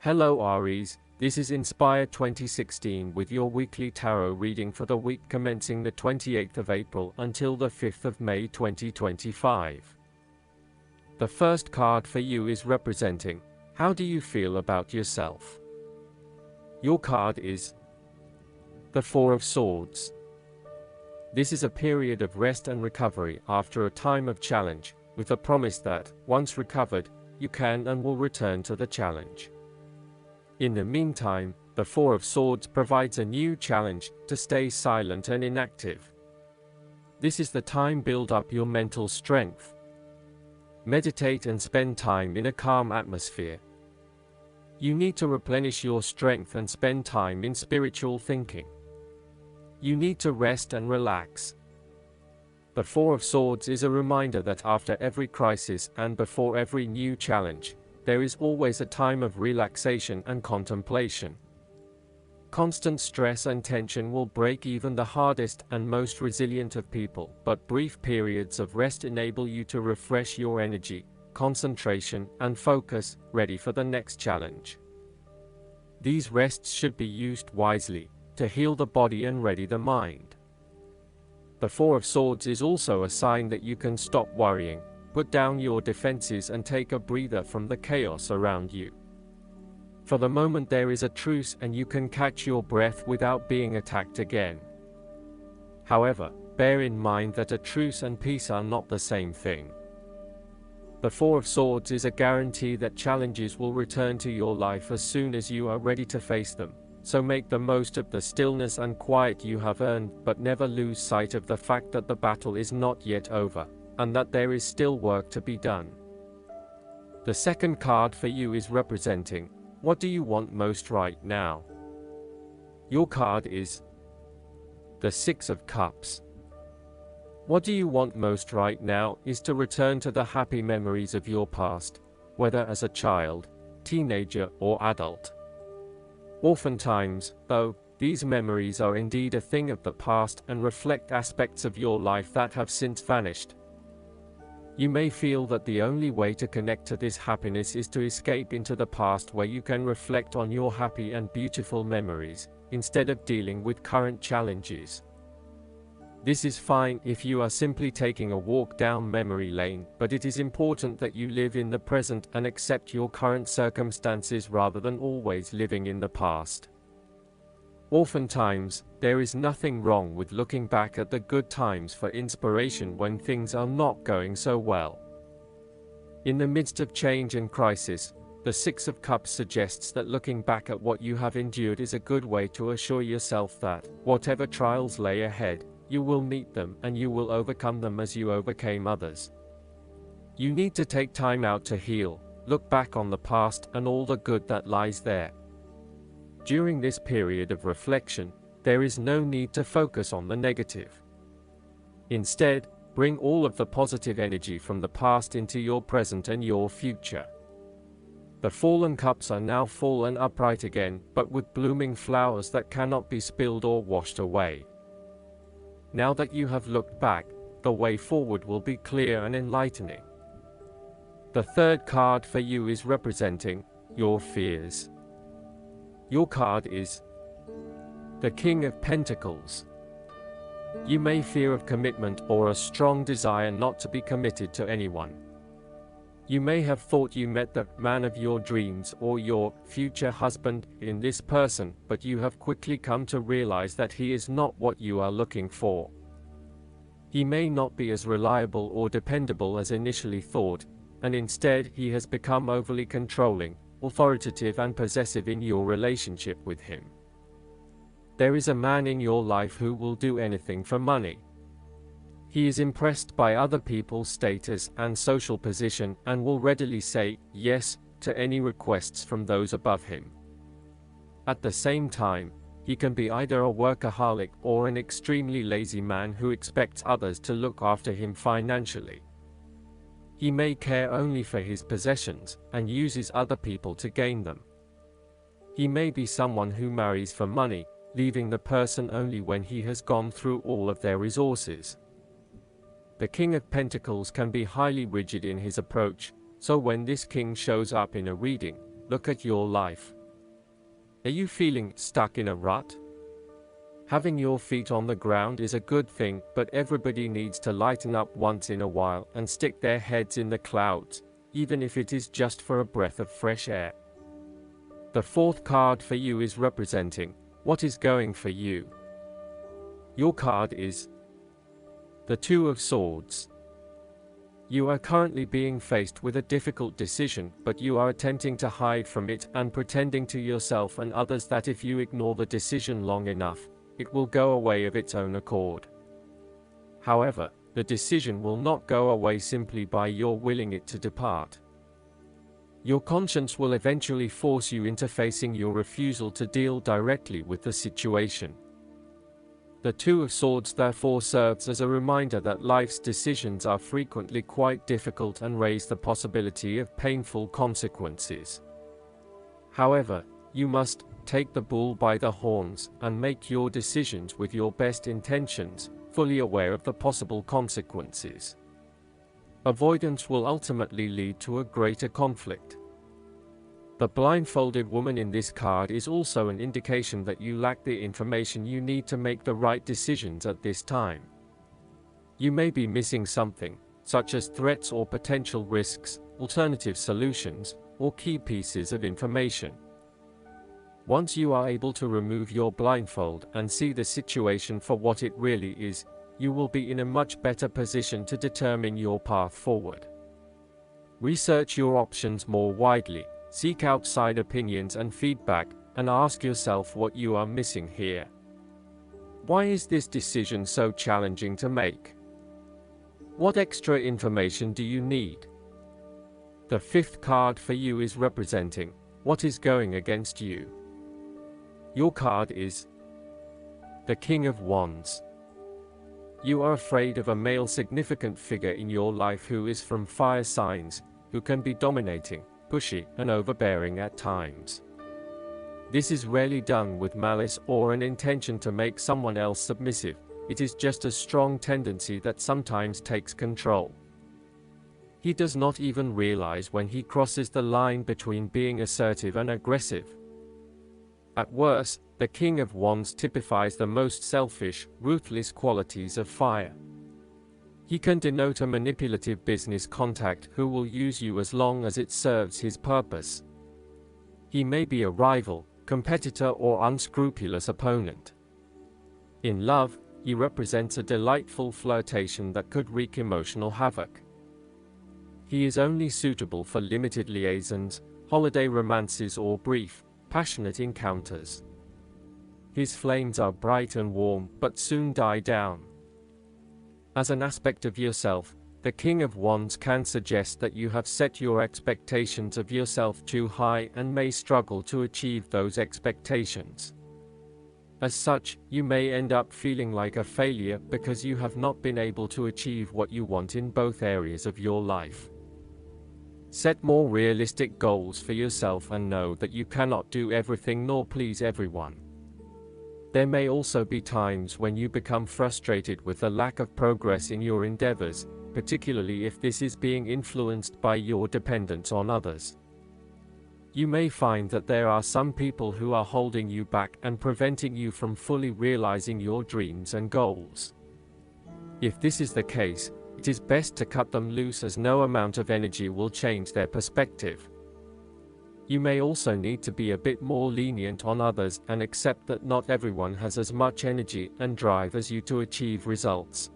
Hello Aries, this is Inspire 2016 with your weekly tarot reading for the week commencing the 28th of April until the 5th of May 2025. The first card for you is representing, how do you feel about yourself? Your card is the Four of Swords. This is a period of rest and recovery after a time of challenge, with a promise that, once recovered, you can and will return to the challenge. In the meantime, the Four of Swords provides a new challenge to stay silent and inactive. This is the time to build up your mental strength. Meditate and spend time in a calm atmosphere. You need to replenish your strength and spend time in spiritual thinking. You need to rest and relax. The Four of Swords is a reminder that after every crisis and before every new challenge, there is always a time of relaxation and contemplation. Constant stress and tension will break even the hardest and most resilient of people, but brief periods of rest enable you to refresh your energy, concentration, and focus, ready for the next challenge. These rests should be used wisely, to heal the body and ready the mind. The Four of Swords is also a sign that you can stop worrying, put down your defenses and take a breather from the chaos around you. For the moment there is a truce and you can catch your breath without being attacked again. However, bear in mind that a truce and peace are not the same thing. The Four of Swords is a guarantee that challenges will return to your life as soon as you are ready to face them, so make the most of the stillness and quiet you have earned, but never lose sight of the fact that the battle is not yet over, and that there is still work to be done. The second card for you is representing, what do you want most right now? Your card is the Six of Cups. What do you want most right now is to return to the happy memories of your past, whether as a child, teenager, or adult. Oftentimes, though, these memories are indeed a thing of the past and reflect aspects of your life that have since vanished. You may feel that the only way to connect to this happiness is to escape into the past where you can reflect on your happy and beautiful memories, instead of dealing with current challenges. This is fine if you are simply taking a walk down memory lane, but it is important that you live in the present and accept your current circumstances rather than always living in the past. Oftentimes, there is nothing wrong with looking back at the good times for inspiration when things are not going so well. In the midst of change and crisis, the Six of Cups suggests that looking back at what you have endured is a good way to assure yourself that, whatever trials lay ahead, you will meet them and you will overcome them as you overcame others. You need to take time out to heal, look back on the past and all the good that lies there. During this period of reflection, there is no need to focus on the negative. Instead, bring all of the positive energy from the past into your present and your future. The fallen cups are now full and upright again, but with blooming flowers that cannot be spilled or washed away. Now that you have looked back, the way forward will be clear and enlightening. The third card for you is representing your fears. Your card is the King of Pentacles. You may fear of commitment or a strong desire not to be committed to anyone. You may have thought you met the man of your dreams or your future husband in this person, but you have quickly come to realize that he is not what you are looking for. He may not be as reliable or dependable as initially thought, and instead he has become overly controlling, authoritative and possessive in your relationship with him. There is a man in your life who will do anything for money. He is impressed by other people's status and social position and will readily say yes to any requests from those above him. At the same time, he can be either a workaholic or an extremely lazy man who expects others to look after him financially. He may care only for his possessions and uses other people to gain them. He may be someone who marries for money, leaving the person only when he has gone through all of their resources. The King of Pentacles can be highly rigid in his approach, so when this king shows up in a reading, look at your life, Are you feeling stuck in a rut? Having your feet on the ground is a good thing, but everybody needs to lighten up once in a while and stick their heads in the clouds, even if it is just for a breath of fresh air. The fourth card for you is representing what is going for you. Your card is the Two of Swords. You are currently being faced with a difficult decision, but you are attempting to hide from it and pretending to yourself and others that if you ignore the decision long enough, it will go away of its own accord. However, the decision will not go away simply by your willing it to depart. Your conscience will eventually force you into facing your refusal to deal directly with the situation. The Two of Swords therefore serves as a reminder that life's decisions are frequently quite difficult and raise the possibility of painful consequences. However, you must take the bull by the horns and make your decisions with your best intentions, fully aware of the possible consequences. Avoidance will ultimately lead to a greater conflict. The blindfolded woman in this card is also an indication that you lack the information you need to make the right decisions at this time. You may be missing something, such as threats or potential risks, alternative solutions, or key pieces of information. Once you are able to remove your blindfold and see the situation for what it really is, you will be in a much better position to determine your path forward. Research your options more widely. Seek outside opinions and feedback, and ask yourself what you are missing here. Why is this decision so challenging to make? What extra information do you need? The fifth card for you is representing what is going against you. Your card is the King of Wands. You are afraid of a male significant figure in your life who is from fire signs, who can be dominating, pushy, and overbearing at times. This is rarely done with malice or an intention to make someone else submissive. It is just a strong tendency that sometimes takes control. He does not even realize when he crosses the line between being assertive and aggressive. At worst, the King of Wands typifies the most selfish, ruthless qualities of fire. He can denote a manipulative business contact who will use you as long as it serves his purpose. He may be a rival, competitor, or unscrupulous opponent. In love, he represents a delightful flirtation that could wreak emotional havoc. He is only suitable for limited liaisons, holiday romances, or brief, passionate encounters. His flames are bright and warm, but soon die down. As an aspect of yourself, the King of Wands can suggest that you have set your expectations of yourself too high and may struggle to achieve those expectations. As such, you may end up feeling like a failure because you have not been able to achieve what you want in both areas of your life. Set more realistic goals for yourself and know that you cannot do everything nor please everyone. There may also be times when you become frustrated with the lack of progress in your endeavors, particularly if this is being influenced by your dependence on others. You may find that there are some people who are holding you back and preventing you from fully realizing your dreams and goals. If this is the case, it is best to cut them loose, as no amount of energy will change their perspective. You may also need to be a bit more lenient on others and accept that not everyone has as much energy and drive as you to achieve results.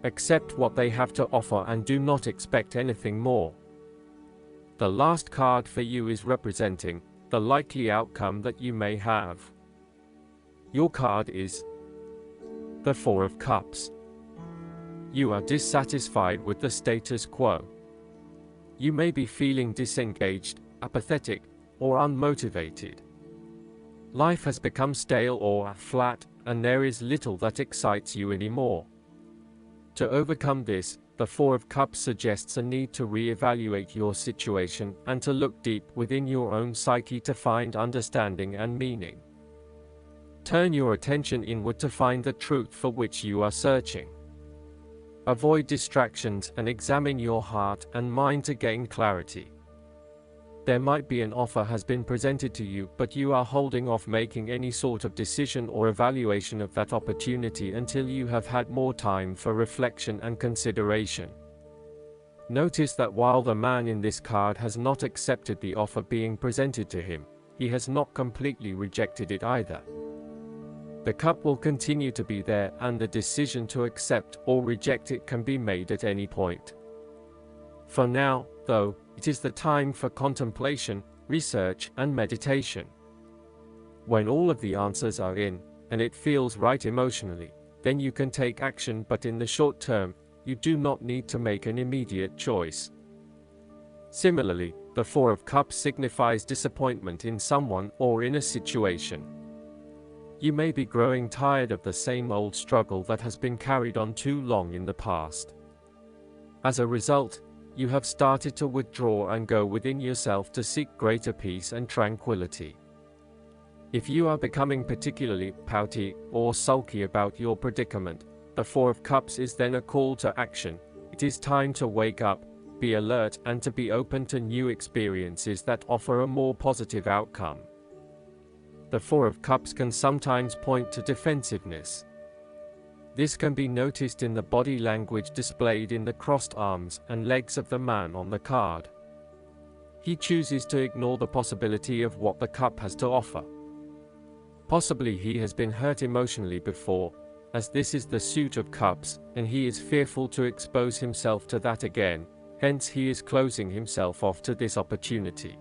Accept what they have to offer and do not expect anything more. The last card for you is representing the likely outcome that you may have. Your card is the Four of Cups. You are dissatisfied with the status quo. You may be feeling disengaged, apathetic, or unmotivated. Life has become stale or flat, and there is little that excites you anymore. To overcome this, the Four of Cups suggests a need to re-evaluate your situation and to look deep within your own psyche to find understanding and meaning. Turn your attention inward to find the truth for which you are searching. Avoid distractions and examine your heart and mind to gain clarity. There might be an offer has been presented to you, but you are holding off making any sort of decision or evaluation of that opportunity until you have had more time for reflection and consideration. Notice that while the man in this card has not accepted the offer being presented to him, he has not completely rejected it either. The cup will continue to be there, and the decision to accept or reject it can be made at any point. For now, though, it is the time for contemplation, research, and meditation. When all of the answers are in, and it feels right emotionally, then you can take action, but in the short term, you do not need to make an immediate choice. Similarly, the Four of Cups signifies disappointment in someone or in a situation. You may be growing tired of the same old struggle that has been carried on too long in the past. As a result, you have started to withdraw and go within yourself to seek greater peace and tranquility. If you are becoming particularly pouty or sulky about your predicament, the Four of Cups is then a call to action. It is time to wake up, be alert, and to be open to new experiences that offer a more positive outcome. The Four of Cups can sometimes point to defensiveness. This can be noticed in the body language displayed in the crossed arms and legs of the man on the card. He chooses to ignore the possibility of what the cup has to offer. Possibly he has been hurt emotionally before, as this is the Suit of Cups, and he is fearful to expose himself to that again, hence he is closing himself off to this opportunity.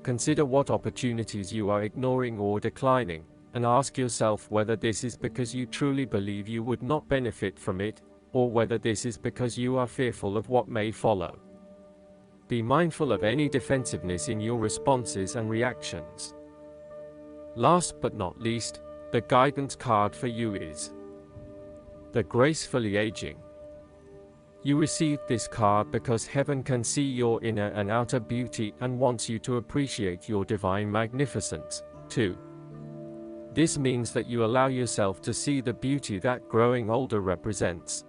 Consider what opportunities you are ignoring or declining, and ask yourself whether this is because you truly believe you would not benefit from it, or whether this is because you are fearful of what may follow. Be mindful of any defensiveness in your responses and reactions. Last but not least, the guidance card for you is the Gracefully Aging. You received this card because heaven can see your inner and outer beauty and wants you to appreciate your divine magnificence, too. This means that you allow yourself to see the beauty that growing older represents.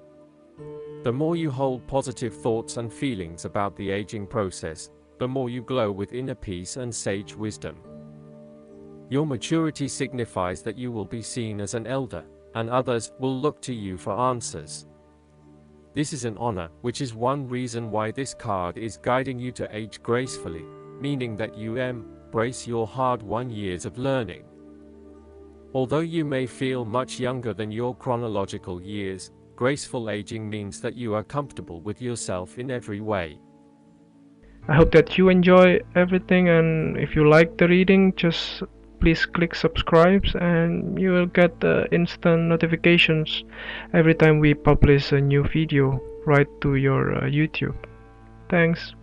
The more you hold positive thoughts and feelings about the aging process, the more you glow with inner peace and sage wisdom. Your maturity signifies that you will be seen as an elder, and others will look to you for answers. This is an honor, which is one reason why this card is guiding you to age gracefully, meaning that you embrace your hard-won years of learning. Although you may feel much younger than your chronological years, graceful aging means that you are comfortable with yourself in every way. I hope that you enjoy everything, and if you like the reading, just please click subscribe and you will get instant notifications every time we publish a new video right to your YouTube. Thanks.